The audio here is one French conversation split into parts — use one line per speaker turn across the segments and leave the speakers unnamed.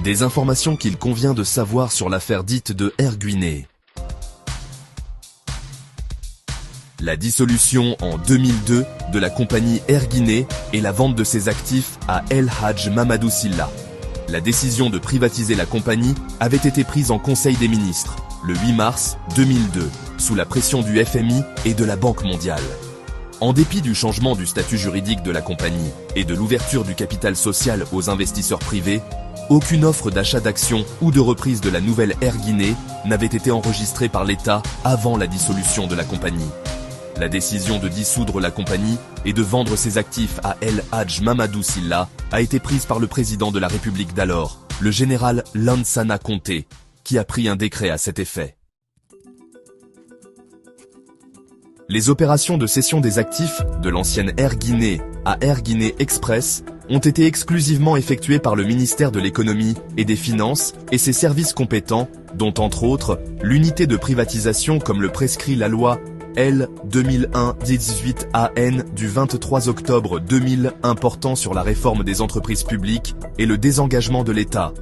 Des informations qu'il convient de savoir sur l'affaire dite de Air Guinée. La dissolution en 2002 de la compagnie Air Guinée et la vente de ses actifs à El Hadj Mamadou Sylla. La décision de privatiser la compagnie avait été prise en Conseil des ministres, le 8 mars 2002, sous la pression du FMI et de la Banque mondiale. En dépit du changement du statut juridique de la compagnie et de l'ouverture du capital social aux investisseurs privés, aucune offre d'achat d'actions ou de reprise de la nouvelle Air Guinée n'avait été enregistrée par l'État avant la dissolution de la compagnie. La décision de dissoudre la compagnie et de vendre ses actifs à El Hadj Mamadou Sylla a été prise par le président de la République d'alors, le général Lansana Conté, qui a pris un décret à cet effet. Les opérations de cession des actifs de l'ancienne Air Guinée à Air Guinée Express ont été exclusivement effectuées par le ministère de l'économie et des finances et ses services compétents, dont entre autres l'unité de privatisation comme le prescrit la loi L 2001-18 AN du 23 octobre 2001 portant sur la réforme des entreprises publiques et le désengagement de l'État.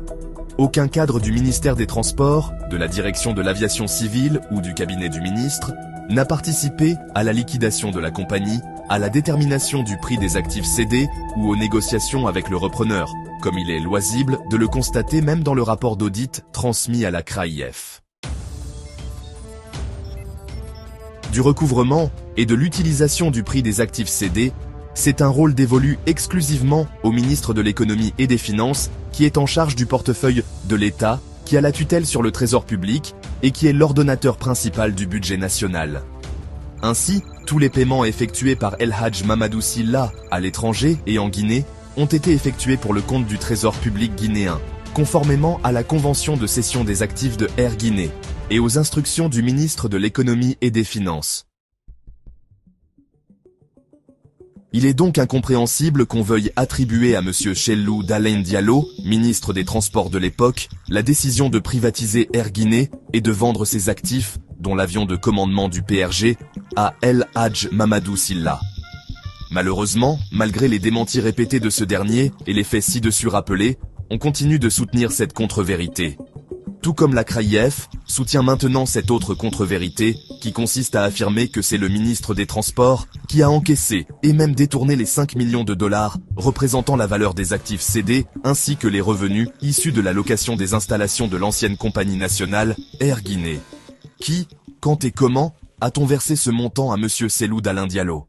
Aucun cadre du ministère des Transports, de la direction de l'aviation civile ou du cabinet du ministre n'a participé à la liquidation de la compagnie, à la détermination du prix des actifs cédés ou aux négociations avec le repreneur, comme il est loisible de le constater même dans le rapport d'audit transmis à la CRAIF. Du recouvrement et de l'utilisation du prix des actifs cédés, c'est un rôle dévolu exclusivement au ministre de l'économie et des finances qui est en charge du portefeuille de l'État, qui a la tutelle sur le trésor public et qui est l'ordonnateur principal du budget national. Ainsi, tous les paiements effectués par El Hadj Mamadou Sylla à l'étranger et en Guinée ont été effectués pour le compte du trésor public guinéen, conformément à la convention de cession des actifs de Air Guinée et aux instructions du ministre de l'économie et des finances. Il est donc incompréhensible qu'on veuille attribuer à M. Cellou Dalein Diallo, ministre des Transports de l'époque, la décision de privatiser Air Guinée et de vendre ses actifs, dont l'avion de commandement du PRG, à El Hadj Mamadou Sylla. Malheureusement, malgré les démentis répétés de ce dernier et les faits ci-dessus rappelés, on continue de soutenir cette contre-vérité. Tout comme la CRAIF soutient maintenant cette autre contre-vérité, qui consiste à affirmer que c'est le ministre des Transports qui a encaissé et même détourné les 5 millions de dollars représentant la valeur des actifs cédés ainsi que les revenus issus de la location des installations de l'ancienne compagnie nationale Air Guinée. Qui, quand et comment, a-t-on versé ce montant à M. Cellou Dalein Diallo?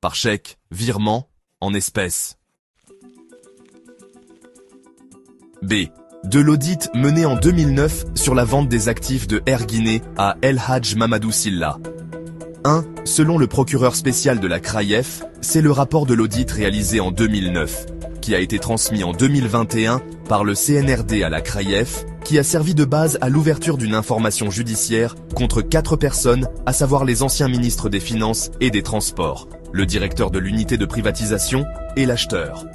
Par chèque, virement, en espèces. B. De l'audit mené en 2009 sur la vente des actifs de Air Guinée à El Hadj Mamadou Sylla. 1. Selon le procureur spécial de la CRAIF, c'est le rapport de l'audit réalisé en 2009, qui a été transmis en 2021 par le CNRD à la CRAIF, qui a servi de base à l'ouverture d'une information judiciaire contre 4 personnes, à savoir les anciens ministres des Finances et des Transports, le directeur de l'unité de privatisation et l'acheteur.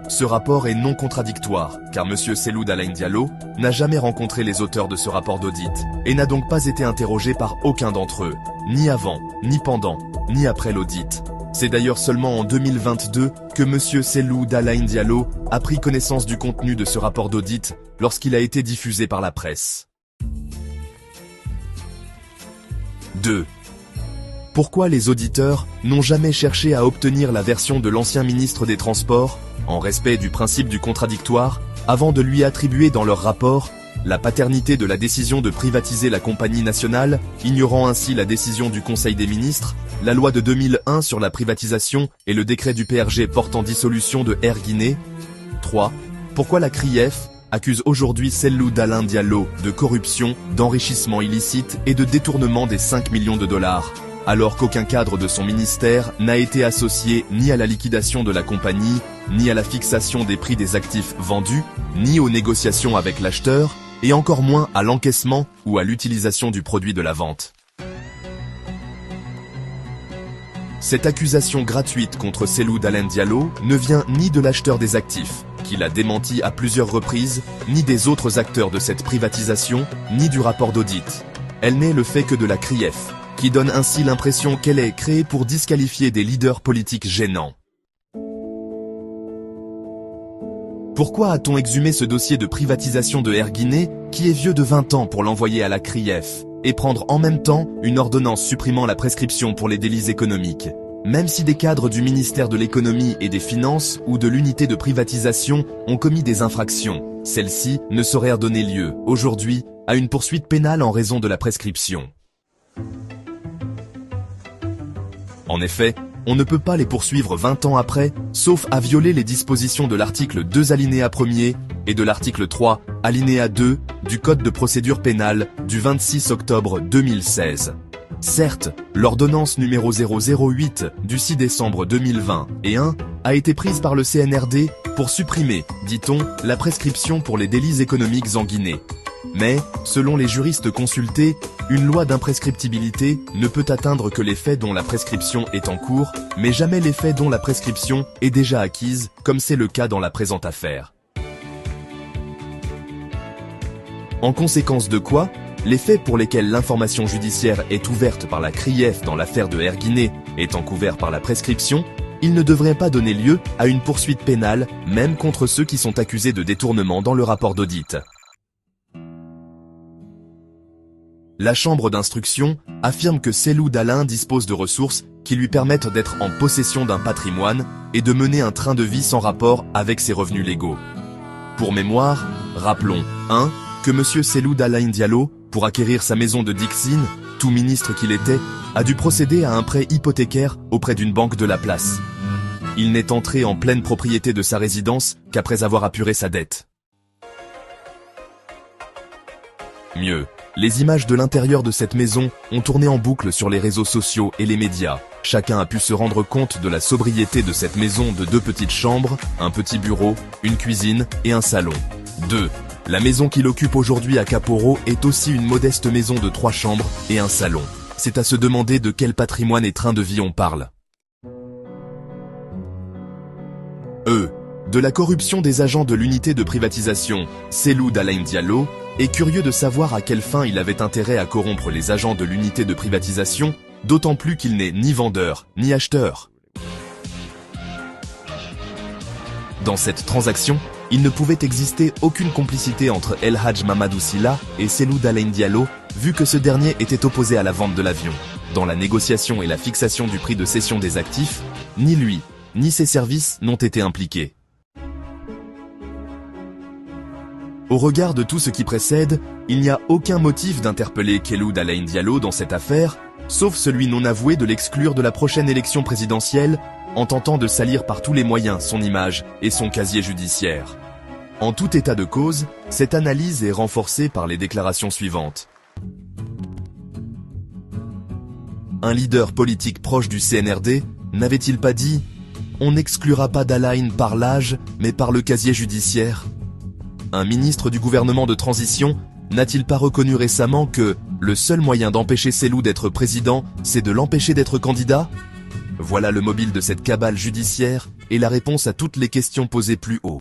Ce rapport est non contradictoire, car M. Cellou Dalein Diallo n'a jamais rencontré les auteurs de ce rapport d'audit, et n'a donc pas été interrogé par aucun d'entre eux, ni avant, ni pendant, ni après l'audit. C'est d'ailleurs seulement en 2022 que M. Cellou Dalein Diallo a pris connaissance du contenu de ce rapport d'audit lorsqu'il a été diffusé par la presse. 2. Pourquoi les auditeurs n'ont jamais cherché à obtenir la version de l'ancien ministre des Transports, en respect du principe du contradictoire, avant de lui attribuer dans leur rapport la paternité de la décision de privatiser la compagnie nationale, ignorant ainsi la décision du Conseil des ministres, la loi de 2001 sur la privatisation et le décret du PRG portant dissolution de Air Guinée? 3. Pourquoi la CRAIF accuse aujourd'hui Cellou Dalein Diallo de corruption, d'enrichissement illicite et de détournement des 5 millions de dollars, alors qu'aucun cadre de son ministère n'a été associé ni à la liquidation de la compagnie, ni à la fixation des prix des actifs vendus, ni aux négociations avec l'acheteur, et encore moins à l'encaissement ou à l'utilisation du produit de la vente. Cette accusation gratuite contre Cellou Dalein Diallo ne vient ni de l'acheteur des actifs, qui l'a démenti à plusieurs reprises, ni des autres acteurs de cette privatisation, ni du rapport d'audit. Elle n'est le fait que de la CRAIF, qui donne ainsi l'impression qu'elle est créée pour disqualifier des leaders politiques gênants. Pourquoi a-t-on exhumé ce dossier de privatisation de Air Guinée, qui est vieux de 20 ans, pour l'envoyer à la CRIEF, et prendre en même temps une ordonnance supprimant la prescription pour les délits économiques? Même si des cadres du ministère de l'économie et des finances ou de l'unité de privatisation ont commis des infractions, celles-ci ne sauraient donner lieu, aujourd'hui, à une poursuite pénale en raison de la prescription. En effet, on ne peut pas les poursuivre 20 ans après, sauf à violer les dispositions de l'article 2 alinéa 1er et de l'article 3 alinéa 2 du Code de procédure pénale du 26 octobre 2016. Certes, l'ordonnance numéro 008 du 6 décembre 2020 et 1 a été prise par le CNRD pour supprimer, dit-on, la prescription pour les délits économiques en Guinée. Mais, selon les juristes consultés, une loi d'imprescriptibilité ne peut atteindre que les faits dont la prescription est en cours, mais jamais les faits dont la prescription est déjà acquise, comme c'est le cas dans la présente affaire. En conséquence de quoi, les faits pour lesquels l'information judiciaire est ouverte par la CRIEF dans l'affaire de Air Guinée étant couverts par la prescription, ils ne devraient pas donner lieu à une poursuite pénale, même contre ceux qui sont accusés de détournement dans le rapport d'audit. La chambre d'instruction affirme que Cellou Dalein dispose de ressources qui lui permettent d'être en possession d'un patrimoine et de mener un train de vie sans rapport avec ses revenus légaux. Pour mémoire, rappelons 1. Que M. Cellou Dalein Diallo, pour acquérir sa maison de Dixine, tout ministre qu'il était, a dû procéder à un prêt hypothécaire auprès d'une banque de la place. Il n'est entré en pleine propriété de sa résidence qu'après avoir apuré sa dette. Mieux, les images de l'intérieur de cette maison ont tourné en boucle sur les réseaux sociaux et les médias. Chacun a pu se rendre compte de la sobriété de cette maison de 2 petites chambres, un petit bureau, une cuisine et un salon. 2. La maison qu'il occupe aujourd'hui à Caporo est aussi une modeste maison de 3 chambres et un salon. C'est à se demander de quel patrimoine et train de vie on parle. De la corruption des agents de l'unité de privatisation, Cellou Dalein Diallo est curieux de savoir à quelle fin il avait intérêt à corrompre les agents de l'unité de privatisation, d'autant plus qu'il n'est ni vendeur, ni acheteur. Dans cette transaction, il ne pouvait exister aucune complicité entre El Hadj Mamadou Sylla et Cellou Dalein Diallo, vu que ce dernier était opposé à la vente de l'avion. Dans la négociation et la fixation du prix de cession des actifs, ni lui, ni ses services n'ont été impliqués. Au regard de tout ce qui précède, il n'y a aucun motif d'interpeller Cellou Dalein Diallo dans cette affaire, sauf celui non avoué de l'exclure de la prochaine élection présidentielle, en tentant de salir par tous les moyens son image et son casier judiciaire. En tout état de cause, cette analyse est renforcée par les déclarations suivantes. Un leader politique proche du CNRD n'avait-il pas dit « On n'exclura pas Dalein par l'âge, mais par le casier judiciaire ». Un ministre du gouvernement de transition n'a-t-il pas reconnu récemment que le seul moyen d'empêcher Cellou d'être président, c'est de l'empêcher d'être candidat? Voilà le mobile de cette cabale judiciaire et la réponse à toutes les questions posées plus haut.